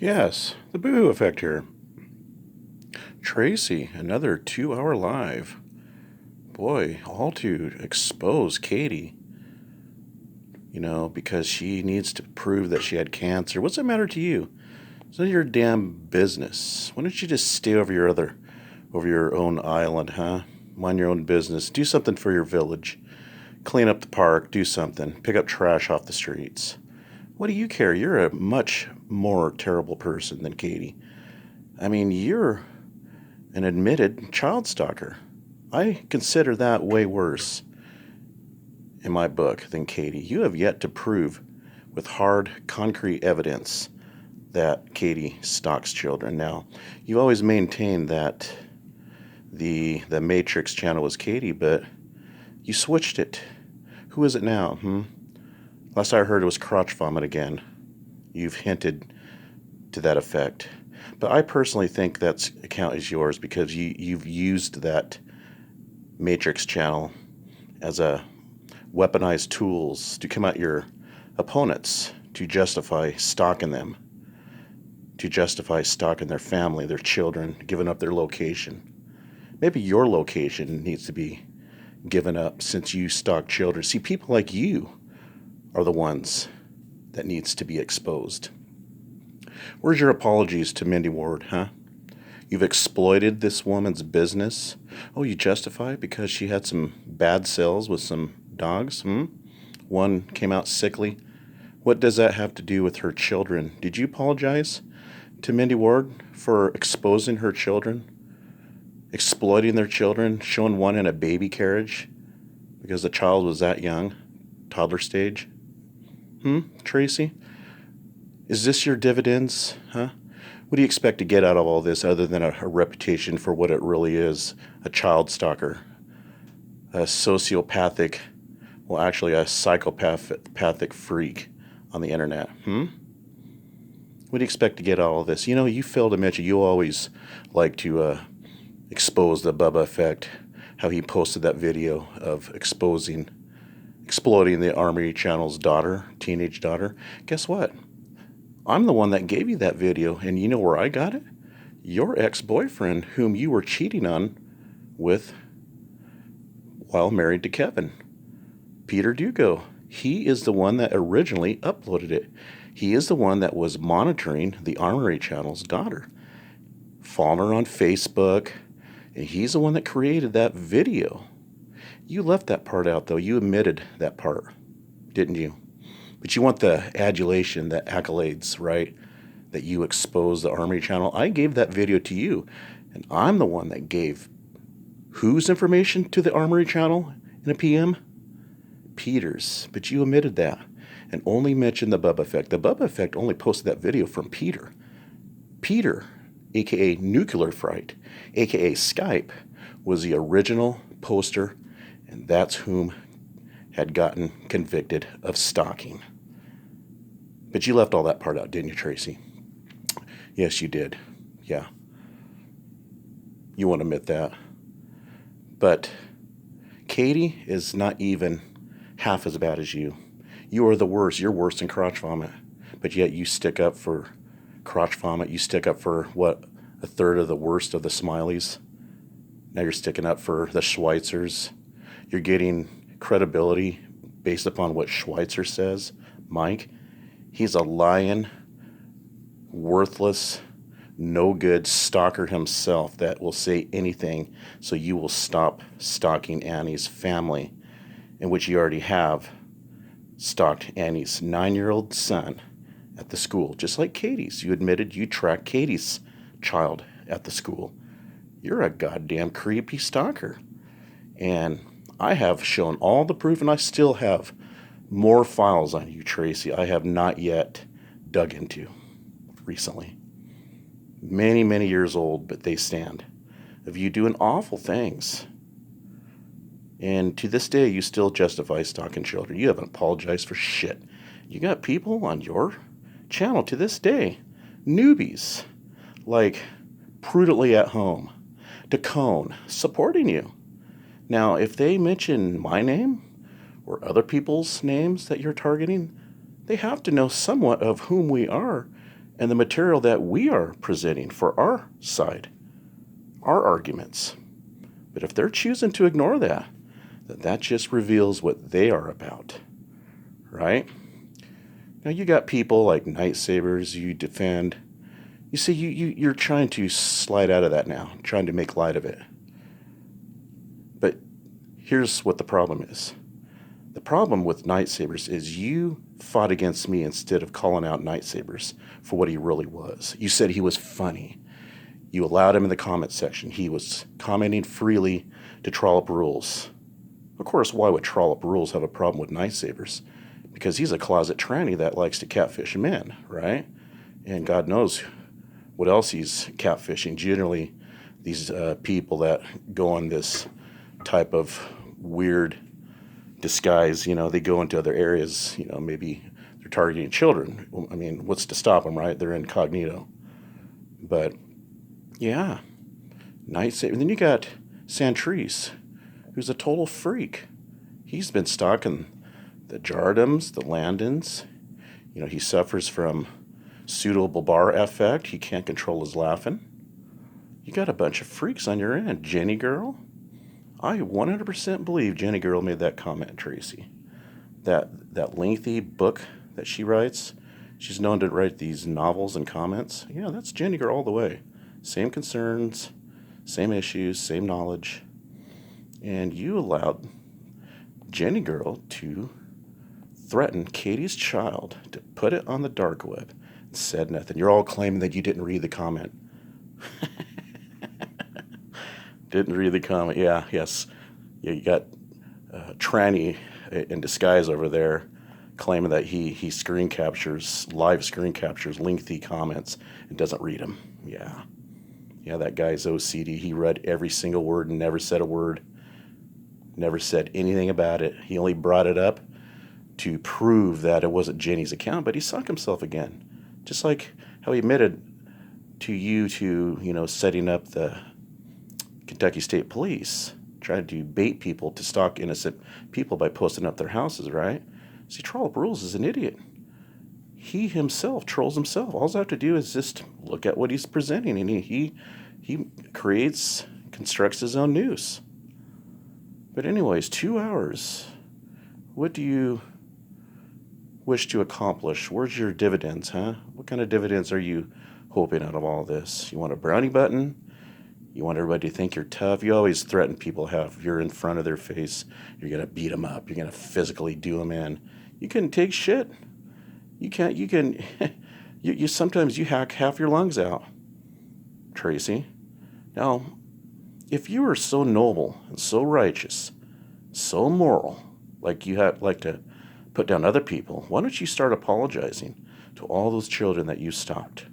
Yes, the Boo Effect here. Tracy, another 2-hour live. Boy, all to expose Katie, because she needs to prove that she had cancer. What's it matter to you? It's none of your damn business. Why don't you just stay over your own island, huh? Mind your own business. Do something for your village. Clean up the park. Do something. Pick up trash off the streets. What do you care? You're a much more terrible person than Katie. I mean, you're an admitted child stalker. I consider that way worse in my book than Katie. You have yet to prove with hard, concrete evidence that Katie stalks children. Now, you always maintained that the Matrix channel was Katie, but you switched it. Who is it now? Last I heard it was KrotchVomit again. You've hinted to that effect. But I personally think that account is yours because you've used that Matrix channel as a weaponized tools to come at your opponents to justify stalking them, to justify stalking their family, their children, giving up their location. Maybe your location needs to be given up since you stalk children. See, people like you are the ones that needs to be exposed. Where's your apologies to Mindy Ward, huh? You've exploited this woman's business. Oh, you justify it because she had some bad sales with some dogs, One came out sickly. What does that have to do with her children? Did you apologize to Mindy Ward for exposing her children? Exploiting their children, showing one in a baby carriage because the child was that young, toddler stage? Tracy? Is this your dividends, huh? What do you expect to get out of all this other than a reputation for what it really is, a child stalker, a sociopathic, well, actually a psychopathic freak on the internet, What do you expect to get out of all this? You failed to mention you always like to expose the Bubba effect, how he posted that video of exploding the Armory Channel's daughter, teenage daughter. Guess what? I'm the one that gave you that video, and you know where I got it? Your ex-boyfriend, whom you were cheating on with while married to Kevin, Peter Dugo. He is the one that originally uploaded it. He is the one that was monitoring the Armory Channel's daughter, following her on Facebook, and he's the one that created that video. You left that part out, though. You admitted that part, didn't you? But you want the adulation, the accolades, right? That you exposed the Armory Channel. I gave that video to you, and I'm the one that gave whose information to the Armory Channel in a PM? Peter's. But you omitted that and only mentioned the Bubba Effect. The Bubba Effect only posted that video from Peter. Peter, a.k.a. Nuclear Fright, a.k.a. Skype, was the original poster, and that's whom had gotten convicted of stalking. But you left all that part out, didn't you, Tracy? Yes, you did. Yeah. You won't admit that. But Katie is not even half as bad as you. You are the worst. You're worse than KrotchVomit. But yet you stick up for KrotchVomit. You stick up for, what, a third of the worst of the Smileys? Now you're sticking up for the Schweitzers. You're getting credibility based upon what Schweitzer says. Mike, he's a lying, worthless, no good stalker himself that will say anything so you will stop stalking Annie's family, in which you already have stalked Annie's 9-year-old son at the school, just like Katie's. You admitted you tracked Katie's child at the school. You're a goddamn creepy stalker. And I have shown all the proof, and I still have more files on you, Tracy, I have not yet dug into recently. Many, many years old, but they stand. Of you doing awful things. And to this day, you still justify stalking children. You haven't apologized for shit. You got people on your channel to this day, newbies, like Prudently at Home, Dacone, supporting you. Now, if they mention my name or other people's names that you're targeting, they have to know somewhat of whom we are and the material that we are presenting for our side, our arguments. But if they're choosing to ignore that, then that just reveals what they are about, right? Now you got people like Knightsabers you defend. You see, you're trying to slide out of that now, trying to make light of it. But here's what the problem is. The problem with Knightsabers is you fought against me instead of calling out Knightsabers for what he really was. You said he was funny. You allowed him in the comment section. He was commenting freely to Trollup Rullez. Of course, why would Trollup Rullez have a problem with Knightsabers? Because he's a closet tranny that likes to catfish men, right? And God knows what else he's catfishing. Generally, these people that go on this type of weird disguise, they go into other areas, maybe they're targeting children. I mean, what's to stop them, right? They're incognito. But, yeah, Knightsaber. Then you got Santrice, who's a total freak. He's been stalking the Jardums, the Landons. He suffers from suitable bar affect. He can't control his laughing. You got a bunch of freaks on your end. Jenny Girl. I 100% believe Jenny Girl made that comment, Tracy. That lengthy book that she writes, she's known to write these novels and comments. Yeah, that's Jenny Girl all the way. Same concerns, same issues, same knowledge. And you allowed Jenny Girl to threaten Katie's child, to put it on the dark web, and said nothing. You're all claiming that you didn't read the comment. Didn't read the comment. Yeah, yes. Yeah, you got tranny in disguise over there claiming that he live screen captures lengthy comments and doesn't read them. Yeah. Yeah, that guy's OCD. He read every single word and never said a word. Never said anything about it. He only brought it up to prove that it wasn't Jenny's account, but he sunk himself again. Just like how he admitted to you to, setting up the Kentucky State Police, trying to bait people to stalk innocent people by posting up their houses, right? See, Trollup Rullez is an idiot. He himself trolls himself. All I have to do is just look at what he's presenting, and he constructs his own news. But anyways, 2 hours. What do you wish to accomplish? Where's your dividends, huh? What kind of dividends are you hoping out of all this? You want a brownie button? You want everybody to think you're tough? You always threaten people you're in front of their face. You're going to beat them up. You're going to physically do them in. You can take shit. You can, sometimes you hack half your lungs out, Tracy. Now, if you are so noble and so righteous, so moral, like you like to put down other people, why don't you start apologizing to all those children that you stopped?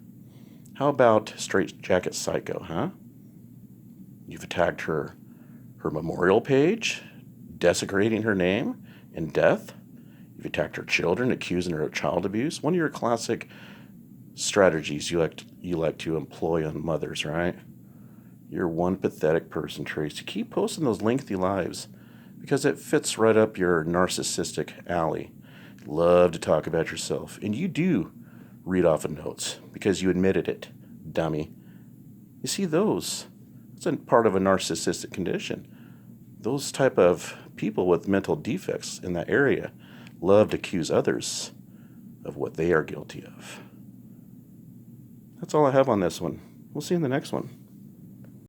How about Straight Jacket Psycho, huh? You've attacked her memorial page, desecrating her name in death. You've attacked her children, accusing her of child abuse. One of your classic strategies you like to employ on mothers, right? You're one pathetic person, Tracy. Keep posting those lengthy lives because it fits right up your narcissistic alley. Love to talk about yourself. And you do read off of notes because you admitted it, dummy. You see, that's a part of a narcissistic condition. Those type of people with mental defects in that area love to accuse others of what they are guilty of. That's all I have on this one. We'll see you in the next one.